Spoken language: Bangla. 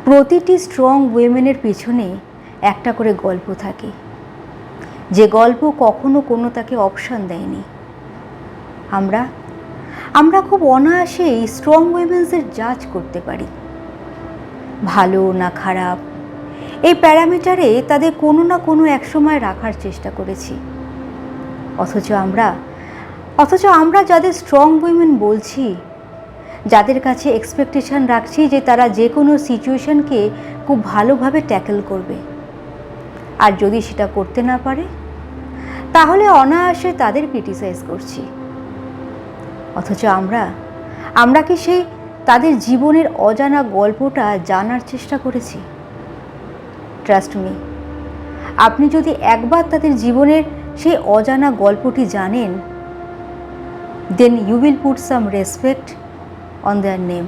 প্রতিটি স্ট্রং উইমেনের পিছনে একটা করে গল্প থাকে, যে গল্প কখনো কোনো তাকে অপশান দেয়নি। আমরা খুব অনায়াসেই স্ট্রং উইমেন্সের জাজ করতে পারি, ভালো না খারাপ এই প্যারামিটারে তাদের কোনো না কোনো এক সময় রাখার চেষ্টা করেছি। অথচ আমরা যাদের স্ট্রং উইমেন বলছি, যাদের কাছে এক্সপেকটেশন রাখছি যে তারা যে কোনো সিচুয়েশনকে খুব ভালোভাবে ট্যাকেল করবে, আর যদি সেটা করতে না পারে তাহলে অনায়াসে তাদের ক্রিটিসাইজ করছি। অথচ আমরা কি সেই তাদের জীবনের অজানা গল্পটা জানার চেষ্টা করেছি? ট্রাস্ট মি, আপনি যদি একবার তাদের জীবনের সেই অজানা গল্পটি জানেন, then you will put some respect on their name.